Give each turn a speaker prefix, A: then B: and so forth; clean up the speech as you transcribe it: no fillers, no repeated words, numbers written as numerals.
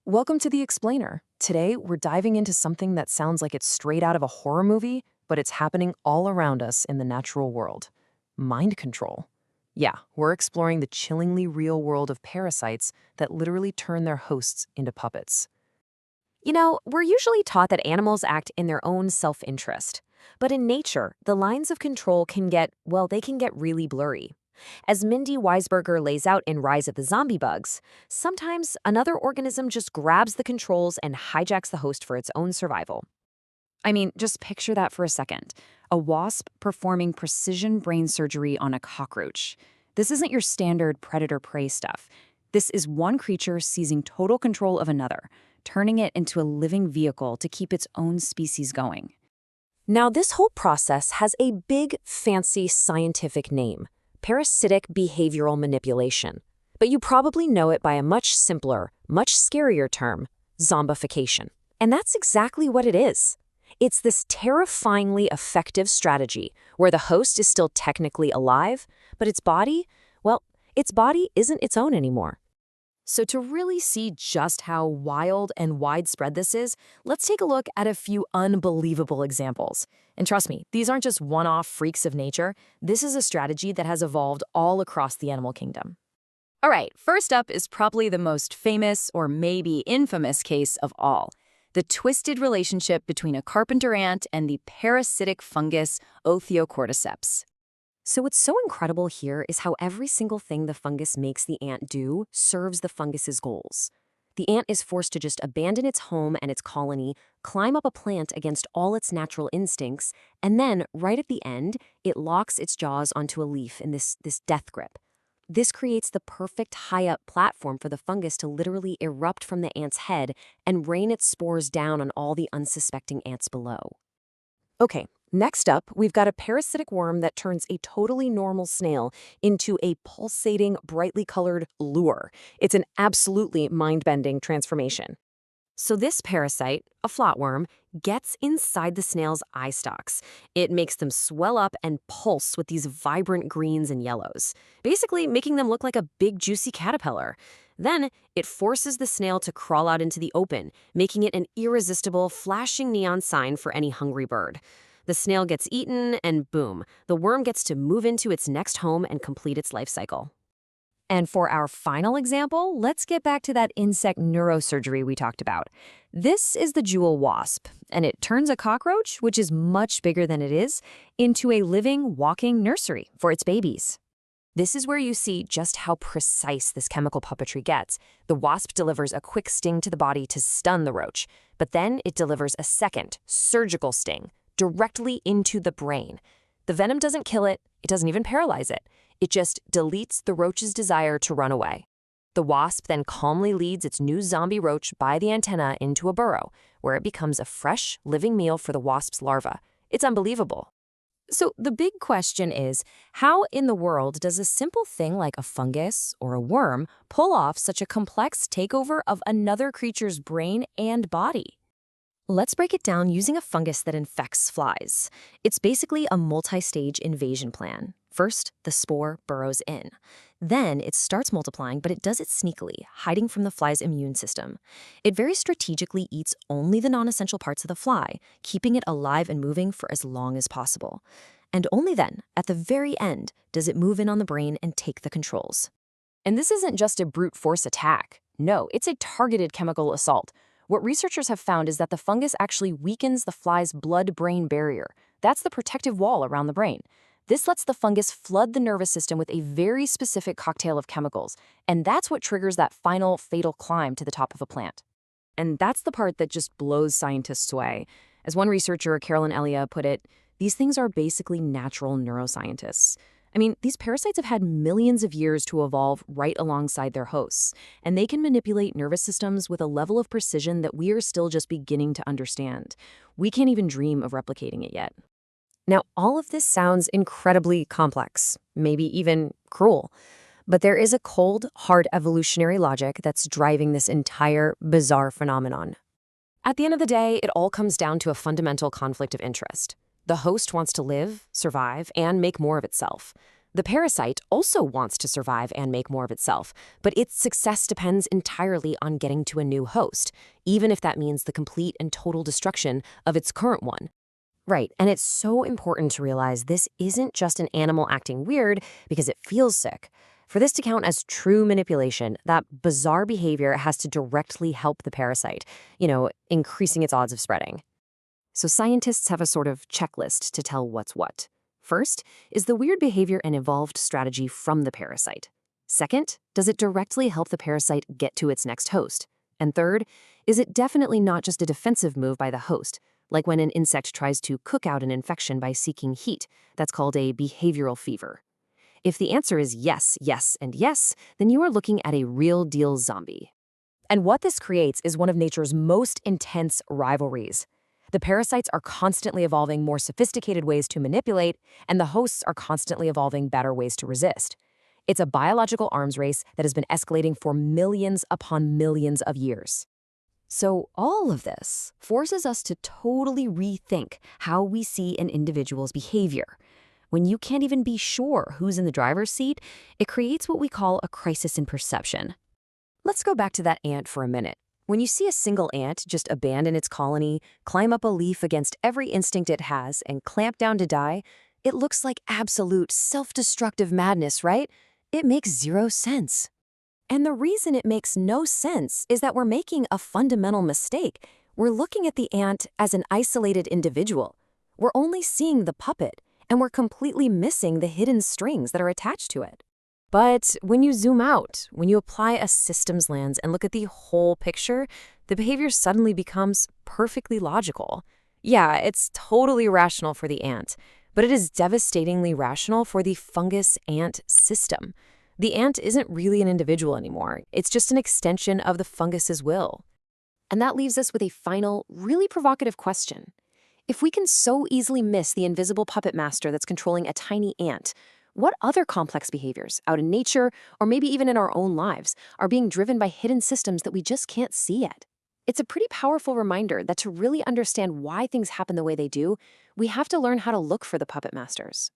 A: Welcome to The Explainer. Today, we're diving into something that sounds like it's straight out of a horror movie, but it's happening all around us in the natural world. Mind control. Yeah, we're exploring the chillingly real world of parasites that literally turn their hosts into puppets.
B: We're usually taught that animals act in their own self-interest. But in nature, the lines of control they can get really blurry. As Mindy Weisberger lays out in Rise of the Zombie Bugs, sometimes another organism just grabs the controls and hijacks the host for its own survival.
C: I mean, just picture that for a second. A wasp performing precision brain surgery on a cockroach. This isn't your standard predator-prey stuff. This is one creature seizing total control of another, turning it into a living vehicle to keep its own species going.
B: Now, this whole process has a big, fancy scientific name: parasitic behavioral manipulation. But you probably know it by a much simpler, much scarier term: zombification. And that's exactly what it is. It's this terrifyingly effective strategy where the host is still technically alive, but its body isn't its own anymore.
A: So, to really see just how wild and widespread this is, let's take a look at a few unbelievable examples. And trust me, these aren't just one-off freaks of nature. This is a strategy that has evolved all across the animal kingdom.
C: All right, first up is probably the most famous or maybe infamous case of all: the twisted relationship between a carpenter ant and the parasitic fungus Ophiocordyceps.
B: So what's so incredible here is how every single thing the fungus makes the ant do serves the fungus's goals. The ant is forced to just abandon its home and its colony, climb up a plant against all its natural instincts, and then, right at the end, it locks its jaws onto a leaf in this death grip. This creates the perfect high-up platform for the fungus to literally erupt from the ant's head and rain its spores down on all the unsuspecting ants below. Okay, next up, we've got a parasitic worm that turns a totally normal snail into a pulsating, brightly colored lure. It's an absolutely mind-bending transformation. So this parasite, a flatworm, gets inside the snail's eye stalks. It makes them swell up and pulse with these vibrant greens and yellows, basically making them look like a big, juicy caterpillar. Then it forces the snail to crawl out into the open, making it an irresistible, flashing neon sign for any hungry bird. The snail gets eaten, and boom, the worm gets to move into its next home and complete its life cycle.
C: And for our final example, let's get back to that insect neurosurgery we talked about. This is the jewel wasp, and it turns a cockroach, which is much bigger than it is, into a living, walking nursery for its babies.
B: This is where you see just how precise this chemical puppetry gets. The wasp delivers a quick sting to the body to stun the roach, but then it delivers a second, surgical sting directly into the brain. The venom doesn't kill it, it doesn't even paralyze it. It just deletes the roach's desire to run away. The wasp then calmly leads its new zombie roach by the antenna into a burrow, where it becomes a fresh, living meal for the wasp's larva. It's unbelievable. So the big question is, how in the world does a simple thing like a fungus or a worm pull off such a complex takeover of another creature's brain and body? Let's break it down using a fungus that infects flies. It's basically a multi-stage invasion plan. First, the spore burrows in. Then it starts multiplying, but it does it sneakily, hiding from the fly's immune system. It very strategically eats only the non-essential parts of the fly, keeping it alive and moving for as long as possible. And only then, at the very end, does it move in on the brain and take the controls. And this isn't just a brute force attack. No, it's a targeted chemical assault. What researchers have found is that the fungus actually weakens the fly's blood-brain barrier. That's the protective wall around the brain. This lets the fungus flood the nervous system with a very specific cocktail of chemicals, and that's what triggers that final fatal climb to the top of a plant. And that's the part that just blows scientists away. As one researcher, Carolyn Elia, put it, these things are basically natural neuroscientists. I mean, these parasites have had millions of years to evolve right alongside their hosts, and they can manipulate nervous systems with a level of precision that we are still just beginning to understand. We can't even dream of replicating it yet. Now, all of this sounds incredibly complex, maybe even cruel, but there is a cold, hard evolutionary logic that's driving this entire bizarre phenomenon. At the end of the day, it all comes down to a fundamental conflict of interest. The host wants to live, survive, and make more of itself. The parasite also wants to survive and make more of itself, but its success depends entirely on getting to a new host, even if that means the complete and total destruction of its current one. Right, and it's so important to realize this isn't just an animal acting weird because it feels sick. For this to count as true manipulation, that bizarre behavior has to directly help the parasite, increasing its odds of spreading. So scientists have a sort of checklist to tell what's what. First, is the weird behavior an evolved strategy from the parasite? Second, does it directly help the parasite get to its next host? And third, is it definitely not just a defensive move by the host, like when an insect tries to cook out an infection by seeking heat? That's called a behavioral fever. If the answer is yes, yes, and yes, then you are looking at a real-deal zombie. And what this creates is one of nature's most intense rivalries. The parasites are constantly evolving more sophisticated ways to manipulate, and the hosts are constantly evolving better ways to resist. It's a biological arms race that has been escalating for millions upon millions of years. So all of this forces us to totally rethink how we see an individual's behavior. When you can't even be sure who's in the driver's seat, it creates what we call a crisis in perception. Let's go back to that ant for a minute. When you see a single ant just abandon its colony, climb up a leaf against every instinct it has, and clamp down to die, it looks like absolute self-destructive madness, right? It makes zero sense. And the reason it makes no sense is that we're making a fundamental mistake. We're looking at the ant as an isolated individual. We're only seeing the puppet, and we're completely missing the hidden strings that are attached to it. But when you zoom out, when you apply a systems lens and look at the whole picture, the behavior suddenly becomes perfectly logical. Yeah, it's totally rational for the ant, but it is devastatingly rational for the fungus-ant system. The ant isn't really an individual anymore. It's just an extension of the fungus's will. And that leaves us with a final, really provocative question. If we can so easily miss the invisible puppet master that's controlling a tiny ant, what other complex behaviors, out in nature, or maybe even in our own lives, are being driven by hidden systems that we just can't see yet? It's a pretty powerful reminder that to really understand why things happen the way they do, we have to learn how to look for the puppet masters.